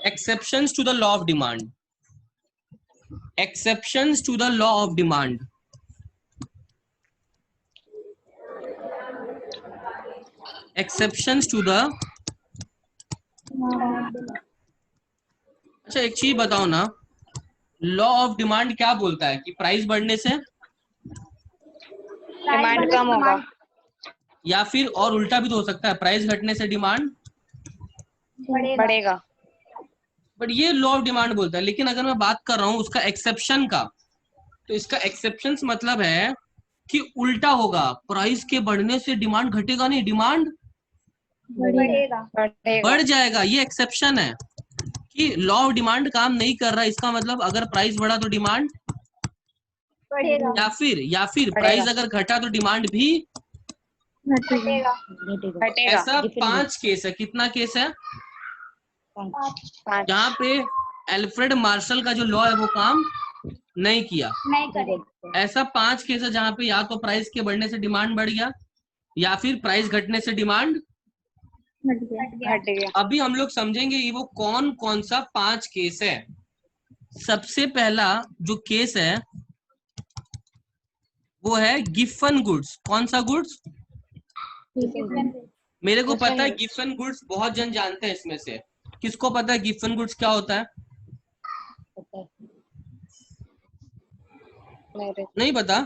exceptions to the law of demand. Exceptions to the law of demand. Exceptions to the, अच्छा एक चीज बताओ ना, लॉ ऑफ डिमांड क्या बोलता है कि प्राइस बढ़ने से डिमांड कम होगा, या फिर और उल्टा भी तो हो सकता है, प्राइस घटने से डिमांड बढ़ेगा। बट ये लॉ ऑफ डिमांड बोलता है। लेकिन अगर मैं बात कर रहा हूँ उसका एक्सेप्शन का, तो इसका एक्सेप्शन मतलब है कि उल्टा होगा, प्राइस के बढ़ने से डिमांड घटेगा नहीं, डिमांड बढ़ जाएगा। ये एक्सेप्शन है कि लॉ ऑफ डिमांड काम नहीं कर रहा। इसका मतलब अगर प्राइस बढ़ा तो डिमांड बढ़ेगा, या फिर प्राइस अगर घटा तो डिमांड भी घटेगा। ऐसा 5 केस है। कितना केस है? 5। जहाँ पे एल्फ्रेड मार्शल का जो लॉ है वो काम नहीं किया। नहीं करेगा। ऐसा 5 केस है जहाँ पे या तो प्राइस के बढ़ने से डिमांड बढ़ गया या फिर प्राइस घटने से डिमांड घट गया। अभी हम लोग समझेंगे ये वो कौन कौन सा 5 केस है। सबसे पहला जो केस है वो है गिफन गुड्स। कौन सा गुड्स? मेरे को पता है गिफन गुड्स बहुत जन जानते हैं इसमें से। किसको पता है गिफन गुड्स क्या होता है? नहीं पता?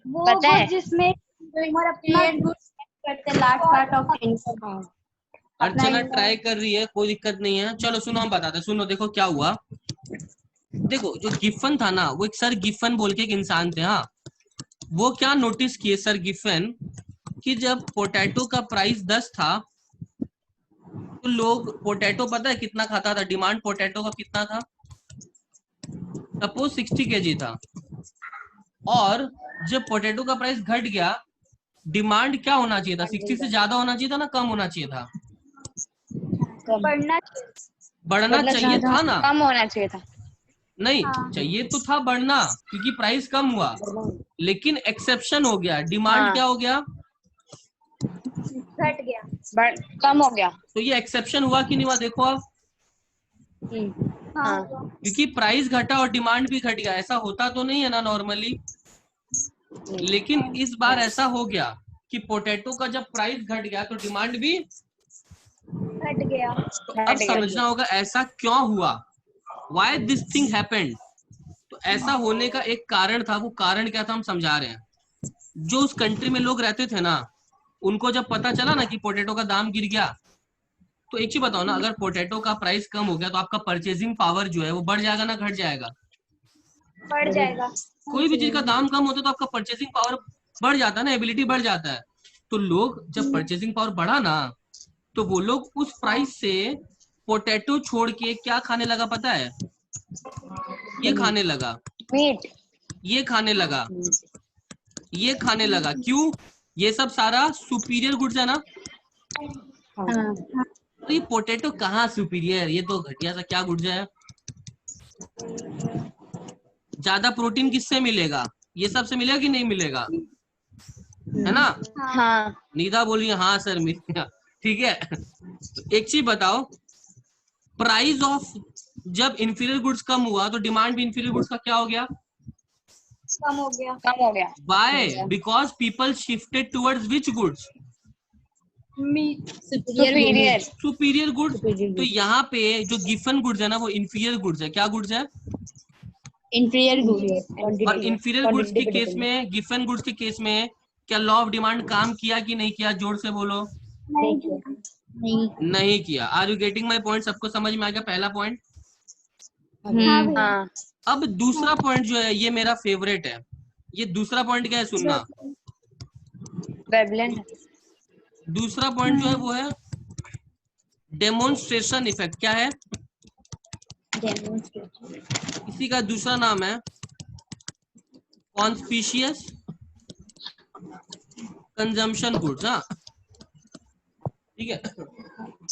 वो पता है। जिसमें अपना करते last part of income. Archana try कर रही है, कोई दिक्कत नहीं है। चलो सुनो हम बताते हैं। सुनो देखो क्या हुआ। देखो जो गिफन था ना, वो एक सर गिफन बोल के एक इंसान थे। हाँ, वो क्या नोटिस किए सर गिफन कि जब पोटैटो का प्राइस 10 था तो लोग पोटैटो पता है कितना खाता था? डिमांड पोटैटो का कितना था? सपोज 60 केजी था। और जब पोटैटो का प्राइस घट गया, डिमांड क्या होना चाहिए था? 60 से ज्यादा होना चाहिए था ना कम होना चाहिए था? बढ़ना चाहिए था ना? कम होना चाहिए था। नहीं, चाहिए तो था बढ़ना क्योंकि प्राइस कम हुआ। लेकिन एक्सेप्शन हो गया, डिमांड क्या हो गया? घट गया, कम हो गया। तो ये एक्सेप्शन हुआ कि नहीं हुआ? देखो अब, हाँ। क्योंकि प्राइस घटा और डिमांड भी घट गया। ऐसा होता तो नहीं है ना नॉर्मली, लेकिन इस बार ऐसा हो गया कि पोटैटो का जब प्राइस घट गया तो डिमांड भी घट गया। अब समझना होगा ऐसा क्यों हुआ, व्हाई दिस थिंग हैपेंड। तो ऐसा होने का एक कारण था। वो कारण क्या था हम समझा रहे हैं। जो उस कंट्री में लोग रहते थे ना, उनको जब पता चला ना कि पोटैटो का दाम गिर गया, तो एक चीज बताओ ना, अगर पोटैटो का प्राइस कम हो गया तो आपका परचेजिंग पावर जो है वो बढ़ जाएगा ना घट जाएगा? बढ़ जाएगा। कोई भी चीज का दाम कम होता है तो आपका परचेजिंग पावर बढ़ जाता है ना, एबिलिटी बढ़ जाता है। तो लोग जब परचेजिंग पावर बढ़ा ना, तो वो लोग उस प्राइस से पोटैटो छोड़ के क्या खाने लगा पता है? ये खाने लगा, मीट, ये खाने लगा, ये खाने लगा। क्यों? ये सब सारा सुपीरियर गुड्स है ना। तो ये पोटैटो कहाँ सुपीरियर, ये तो घटिया सा क्या गुड्स है। ज्यादा प्रोटीन किससे मिलेगा? ये सब से मिलेगा कि नहीं मिलेगा? है ना? हाँ। नीदा बोलिए हाँ सर मिलेगा। ठीक है। तो एक चीज बताओ, प्राइस ऑफ जब इंफीरियर गुड्स कम हुआ तो डिमांड भी इंफीरियर गुड्स का क्या हो गया? कम हो गया। कम हो गया। Why? Because people shifted towards which goods? Superior. Superior goods. तो यहाँ पे जो गिफन गुड्स है ना वो इंफीरियर गुड्स है। क्या गुड्स है? Inferior goods. और इंफीरियर गुड्स के केस में, गिफन गुड्स के केस में क्या लॉ ऑफ डिमांड काम किया कि नहीं किया? जोर से बोलो। नहीं किया। Are you getting my point? सबको समझ में आ गया पहला पॉइंट? हाँ। अब दूसरा पॉइंट जो है ये मेरा फेवरेट है। ये दूसरा पॉइंट क्या है सुनना। वेवलेंथ। दूसरा पॉइंट जो है वो है डेमोन्स्ट्रेशन इफेक्ट। क्या है? इसी का दूसरा नाम है कॉन्स्पिशियस कंजम्पशन गुड्स। हाँ ठीक है।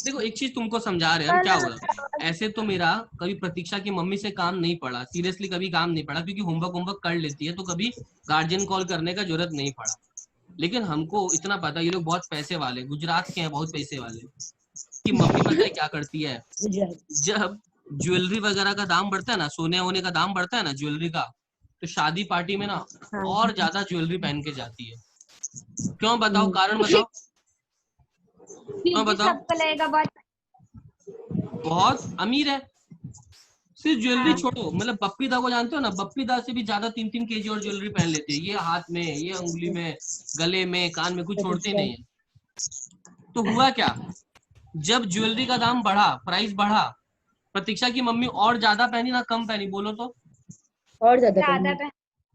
देखो एक चीज तुमको समझा रहे हैं हम क्या हो रहा है। ऐसे तो मेरा कभी प्रतीक्षा की मम्मी से काम नहीं पड़ा, सीरियसली कभी काम नहीं पड़ा, क्योंकि होमवर्क कर लेती है तो कभी गार्जियन कॉल करने का जरूरत नहीं पड़ा। लेकिन हमको इतना पता ये लोग बहुत पैसे वाले, गुजरात के हैं, बहुत पैसे वाले। इसकी मम्मी पता है क्या करती है, गुजरात। जब ज्वेलरी वगैरह का दाम बढ़ता है ना, सोने वोने का दाम बढ़ता है ना, ज्वेलरी का, तो शादी पार्टी में ना हाँ। और ज्यादा ज्वेलरी पहन के जाती है। क्यों बताओ, कारण बताओ, क्यों क्योंकि बताओ? सबको लगेगा बहुत अमीर है। सिर्फ ज्वेलरी हाँ। छोड़ो, मतलब बप्पी दा को जानते हो ना, बप्पी दा से भी ज्यादा 3-3 केजी और ज्वेलरी पहन लेते हैं। ये हाथ में, ये उंगली में, गले में, कान में, कुछ छोड़ते ही नहीं है। तो हुआ क्या, जब ज्वेलरी का दाम बढ़ा, प्राइस बढ़ा, प्रतीक्षा की मम्मी और ज्यादा पहनी ना कम पहनी, बोलो तो? और ज्यादा ज्यादा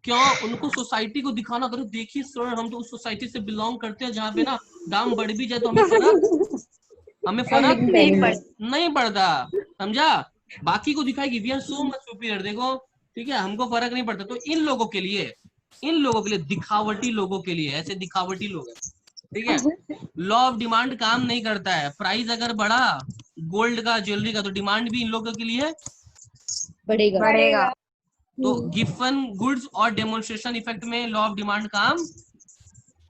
क्यों? उनको सोसाइटी को दिखाना, करो देखिए सर हम तो उस सोसाइटी से बिलोंग करते हैं जहाँ पे ना दाम बढ़ भी जाए तो हमें फर्क नहीं पड़ता, समझा? बाकी को दिखाएगी we are so much superior, देखो ठीक है, हमको फर्क नहीं पड़ता। तो इन लोगों के लिए, दिखावटी लोगों के लिए, ऐसे दिखावटी लोग हैं, ठीक है। लॉ ऑफ डिमांड काम नहीं करता है। प्राइस अगर बढ़ा गोल्ड का, ज्वेलरी का, तो डिमांड भी इन लोगों के लिए बढ़ेगा। तो गिवन गुड्स और डेमोन्स्ट्रेशन इफेक्ट में लॉ ऑफ डिमांड काम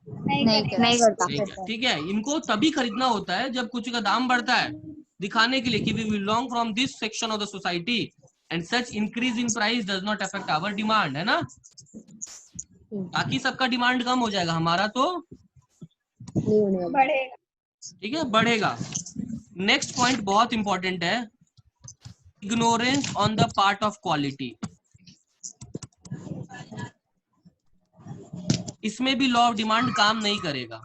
नहीं करता। ठीक है। इनको तभी खरीदना होता है जब कुछ का दाम बढ़ता है, दिखाने के लिए कि we belong from this section of the society and such increase in price does not affect our demand, है ना। बाकी सबका डिमांड कम हो जाएगा, हमारा तो बढ़ेगा। ठीक है, बढ़ेगा। नेक्स्ट पॉइंट बहुत इंपॉर्टेंट है, ignorance on the part of quality. इसमें भी लॉ ऑफ डिमांड काम नहीं करेगा।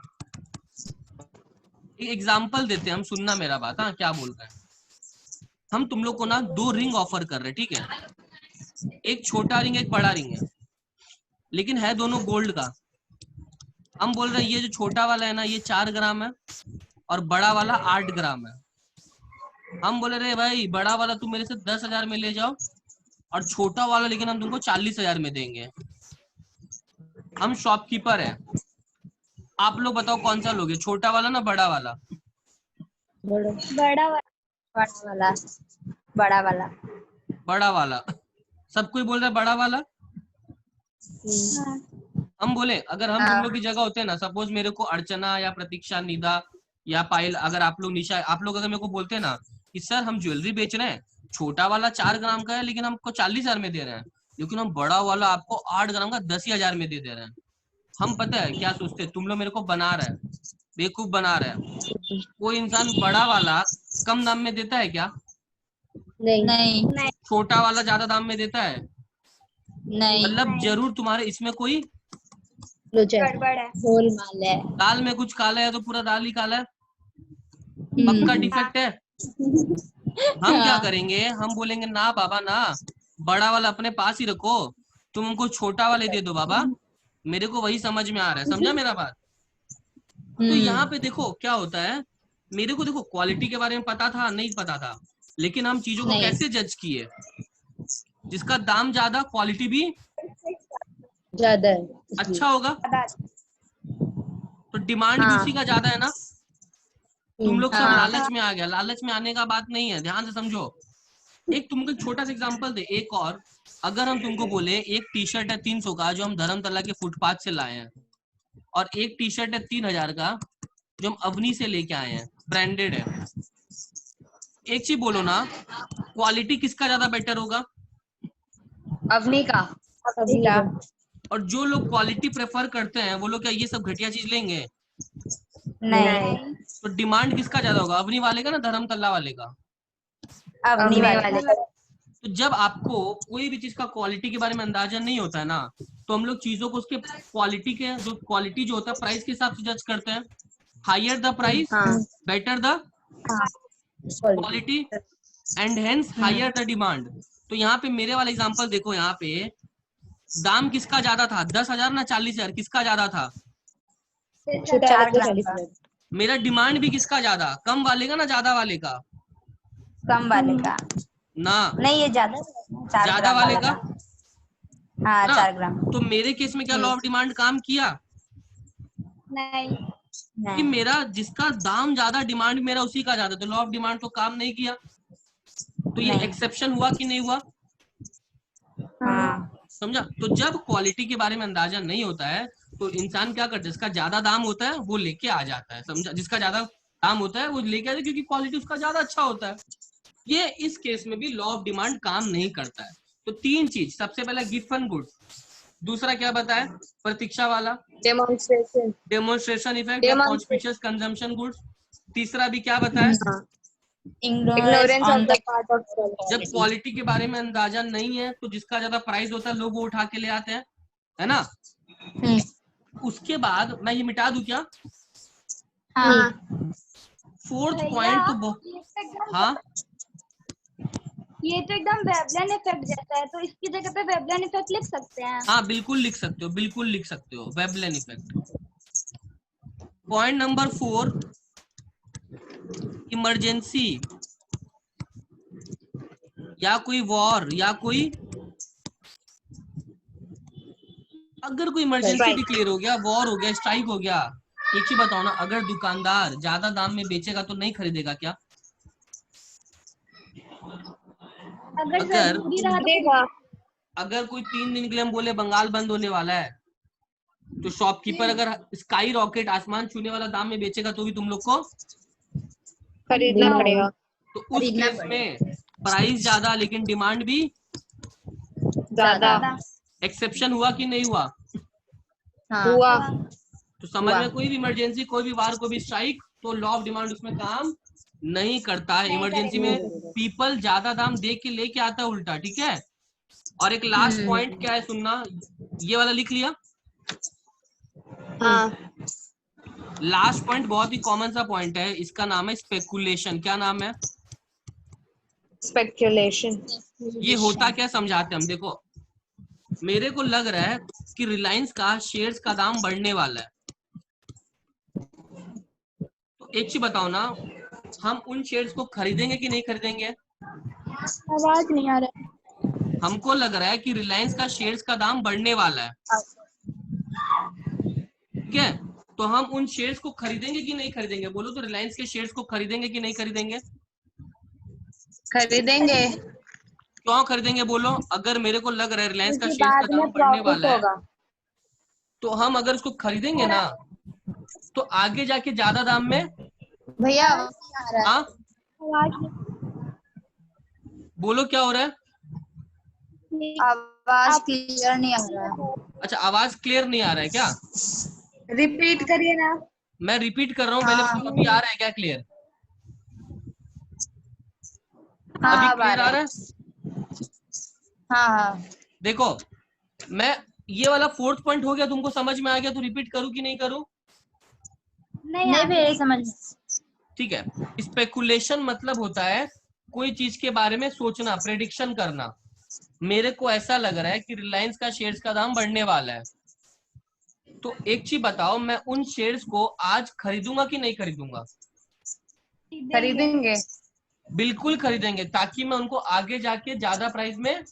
एक एग्जांपल देते हैं हम, सुनना मेरा बात, हाँ क्या बोल रहे हैं। हम तुम लोग को ना 2 रिंग ऑफर कर रहे हैं, ठीक है। एक छोटा रिंग, एक बड़ा रिंग है, लेकिन है दोनों गोल्ड का। हम बोल रहे हैं ये जो छोटा वाला है ना ये 4 ग्राम है और बड़ा वाला 8 ग्राम है। हम बोले रहे भाई बड़ा वाला तुम मेरे से 10,000 में ले जाओ और छोटा वाला लेकिन हम तुमको 40,000 में देंगे। हम शॉपकीपर है, आप लोग बताओ कौन सा लोगे, छोटा वाला ना बड़ा वाला? बड़ा वाला। बड़ा वाला। बड़ा वाला। सब कोई बोल रहा है बड़ा वाला। हम बोले अगर हम तुम लोग की जगह होते हैं ना, सपोज मेरे को अर्चना या प्रतीक्षा, निदा या पायल, अगर आप लोग निशा, आप लोग अगर मेरे को बोलते हैं ना कि सर हम ज्वेलरी बेच रहे हैं, छोटा वाला 4 ग्राम का है लेकिन हमको 40,000 में दे रहे हैं, लेकिन हम बड़ा वाला आपको 8 ग्राम का 10,000 में दे रहे हैं। हम पता है क्या सोचते हैं, तुम लोग मेरे को बना रहे हैं, बेवकूफ बना रहे हैं। कोई इंसान बड़ा वाला कम दाम में देता है क्या? नहीं। छोटा वाला ज्यादा दाम में देता है? नहीं। मतलब जरूर तुम्हारे इसमें कोई गड़बड़ है। गोलमाल है। दाल में कुछ काला है तो पूरा दाल ही काला है, पक्का डिफेक्ट है। हम क्या करेंगे, हम बोलेंगे ना बाबा ना, बड़ा वाला अपने पास ही रखो, तुम हमको छोटा वाले दे दो बाबा, मेरे को वही समझ में आ रहा है, समझा मेरा बात? तो यहाँ पे देखो क्या होता है, मेरे को देखो क्वालिटी के बारे में पता था नहीं पता था, लेकिन हम चीजों को कैसे जज किए, जिसका दाम ज्यादा क्वालिटी भी ज्यादा है अच्छा होगा, तो डिमांड भी उसी का ज्यादा है ना। तुम लोग सब लालच में आ गया, लालच में आने का बात नहीं है, ध्यान से समझो। एक तुमको छोटा सा एग्जांपल दे, एक और, अगर हम तुमको बोले एक टी शर्ट है 300 का जो हम धर्मतला के फुटपाथ से लाए हैं, और एक टी शर्ट है 3,000 का जो हम अवनी से लेके आए हैं, ब्रांडेड है, एक चीज बोलो ना, क्वालिटी किसका ज्यादा बेटर होगा? अवनी का। और जो लोग क्वालिटी प्रेफर करते हैं वो लोग क्या ये सब घटिया चीज लेंगे? नहीं। तो डिमांड किसका ज्यादा होगा, अवनी वाले का ना धर्मतला वाले का? अवनी वाले। तो जब आपको कोई भी चीज का क्वालिटी के बारे में अंदाजा नहीं होता है ना, तो हम लोग चीजों को उसके क्वालिटी के जो होता है प्राइस के हिसाब से जज करते हैं। Higher the price better the quality and hence higher the demand. तो यहाँ पे मेरे वाला एग्जांपल देखो, यहाँ पे दाम किसका ज्यादा था, 10,000 ना 40,000, किसका ज्यादा था? 4 ग्राम। मेरा डिमांड भी किसका ज्यादा, कम वाले का ना ज्यादा वाले का? कम वाले का ना, नहीं, ये ज्यादा वाले का। हाँ, ना? 4 ग्राम। तो मेरे केस में क्या लॉ ऑफ डिमांड काम किया? नहीं। कि मेरा जिसका दाम ज्यादा डिमांड मेरा उसी का ज्यादा, तो लॉ ऑफ डिमांड तो काम नहीं किया। तो ये एक्सेप्शन हुआ कि नहीं हुआ? समझा? तो जब क्वालिटी के बारे में अंदाजा नहीं होता है तो इंसान क्या करता है, जिसका ज्यादा दाम होता है वो लेके आ जाता है, समझा? जिसका ज्यादा दाम होता है वो लेके आते क्योंकि क्वालिटी उसका ज्यादा अच्छा होता है। ये इस केस में भी लॉ ऑफ डिमांड काम नहीं करता है। तो 3 चीज, सबसे पहला गिवन गुड्स, दूसरा क्या बताया प्रतीक्षा वाला डेमोन्स्ट्रेशन इफेक्ट या कॉन्स्पिशियस कंजम्पशन गुड्स, तीसरा भी क्या बताया Ignorance on the part of जब क्वालिटी के बारे में अंदाजा नहीं है तो जिसका ज्यादा प्राइस होता है लोग वो उठा के ले आते हैं, है ना। उसके बाद मैं ये मिटा दूं क्या, हाँ, फोर्थ पॉइंट तो हाँ ये तो एकदम वेवलेन इफेक्ट जैसा है, तो इसकी जगह पे वेवलेन इफेक्ट लिख सकते हैं। हाँ बिल्कुल लिख सकते हो, बिल्कुल लिख सकते हो वेवलेन इफेक्ट। पॉइंट नंबर 4, इमरजेंसी या कोई वॉर या कोई अगर कोई इमरजेंसी डिक्लेयर हो गया, वॉर हो गया, स्ट्राइक हो गया, एक चीज बताओ ना, अगर दुकानदार ज्यादा दाम में बेचेगा तो नहीं खरीदेगा क्या? अगर कोई 3 दिन के लिए हम बोले बंगाल बंद होने वाला है तो शॉपकीपर अगर स्काई रॉकेट आसमान छूने वाला दाम में बेचेगा तो भी तुम लोग को खरीदना पड़ेगा। तो उस केस में प्राइस ज्यादा लेकिन डिमांड भी ज्यादा एक्सेप्शन हुआ कि नहीं हुआ? हुआ। तो समझ में कोई भी इमरजेंसी, कोई भी वार, कोई भी स्ट्राइक, तो लॉ ऑफ डिमांड उसमें काम नहीं करता है। इमरजेंसी में पीपल ज्यादा दाम दे के लेके आता है उल्टा, ठीक है। और एक लास्ट पॉइंट क्या है सुनना, ये वाला लिख लिया। हाँ, लास्ट पॉइंट बहुत ही कॉमन सा पॉइंट है, इसका नाम है स्पेकुलेशन। क्या नाम है? स्पेकुलेशन। ये होता क्या समझाते हम, देखो मेरे को लग रहा है कि रिलायंस का शेयर्स का दाम बढ़ने वाला है, तो एक चीज बताओ ना, हम उन शेयर्स को खरीदेंगे कि नहीं खरीदेंगे? आवाज नहीं आ रहा है। हमको लग रहा है कि रिलायंस का शेयर्स का दाम बढ़ने वाला है, ठीक है, तो हम उन शेयर्स को खरीदेंगे कि नहीं खरीदेंगे? बोलो तो रिलायंस के शेयर्स को खरीदेंगे कि नहीं खरीदेंगे? खरीदेंगे। क्यों खरीदेंगे बोलो? अगर मेरे को लग रहा है रिलायंस का शेयर्स का दाम बढ़ने वाला है तो हम अगर उसको खरीदेंगे ना तो आगे जाके ज्यादा दाम में भैया हाँ बोलो क्या हो रहा है? आवाज क्लियर नहीं आ रहा है। अच्छा आवाज क्लियर नहीं आ रहा है क्या? रिपीट करिए ना। मैं रिपीट कर रहा हूँ पहले, हाँ। अभी आ रहा है क्या क्लियर? हाँ, अभी क्लियर आ रहा है? हाँ। देखो मैं ये वाला 4th पॉइंट हो गया, तुमको समझ में आ गया तो रिपीट करूँ कि नहीं करूँ? नहीं भैया समझ। ठीक है, स्पेकुलेशन मतलब होता है कोई चीज के बारे में सोचना, प्रेडिक्शन करना। मेरे को ऐसा लग रहा है कि रिलायंस का शेयर्स का दाम बढ़ने वाला है, तो एक चीज बताओ, मैं उन शेयर्स को आज खरीदूंगा कि नहीं खरीदूंगा? खरीदेंगे। बिल्कुल खरीदेंगे, ताकि मैं उनको आगे जाके ज्यादा प्राइस में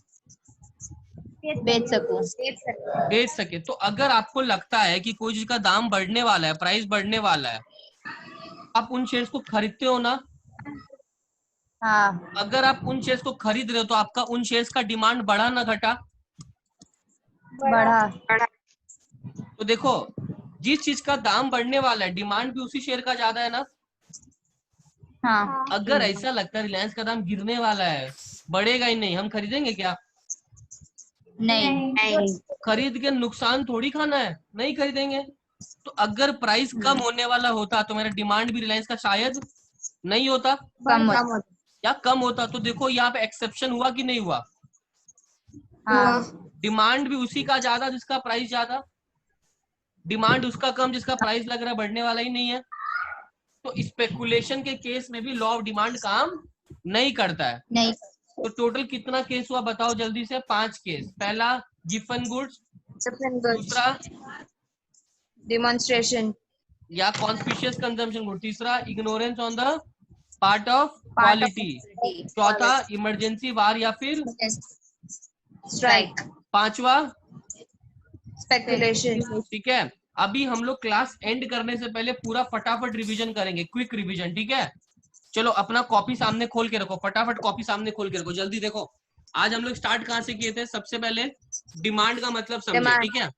बेच सकूं। बेच सके। तो अगर आपको लगता है कि कोई चीज का दाम बढ़ने वाला है, प्राइस बढ़ने वाला है, आप उन शेयर्स को खरीदते हो ना? हाँ। अगर आप उन शेयर्स को खरीद रहे हो तो आपका उन शेयर्स का डिमांड बढ़ा ना घटा? बढ़ा। तो देखो जिस चीज का दाम बढ़ने वाला है डिमांड भी उसी शेयर का ज्यादा है ना। हाँ। अगर ऐसा लगता है रिलायंस का दाम गिरने वाला है, बढ़ेगा ही नहीं, हम खरीदेंगे क्या? नहीं। खरीद के नुकसान थोड़ी खाना है, नहीं खरीदेंगे। तो अगर प्राइस कम होने वाला होता तो मेरा डिमांड भी रिलायंस का शायद नहीं होता, कम या कम होता। तो देखो यहाँ पे एक्सेप्शन हुआ कि नहीं हुआ? हाँ। डिमांड भी उसी का ज्यादा जिसका प्राइस ज्यादा, डिमांड उसका कम जिसका प्राइस लग रहा है बढ़ने वाला ही नहीं है। तो स्पेकुलेशन के केस में भी लॉ ऑफ डिमांड काम नहीं करता है। नहीं। तो टोटल कितना केस हुआ बताओ जल्दी से? 5 केस। पहला गिवन गुड्स, दूसरा डिमॉन्स्ट्रेशन या कॉन्स्पिशियस कंजम्पशन गुड, तीसरा ignorance on the part of quality, चौथा इमरजेंसी वार या फिर स्ट्राइक, पांचवा स्पेकुलेशन। ठीक है, अभी हम लोग क्लास एंड करने से पहले पूरा फटाफट रिवीजन करेंगे, क्विक रिवीजन, ठीक है। चलो अपना कॉपी सामने खोल के रखो, फटाफट कॉपी सामने खोल के रखो, जल्दी देखो। आज हम लोग स्टार्ट कहाँ से किए थे? सबसे पहले डिमांड का मतलब समझे, ठीक है।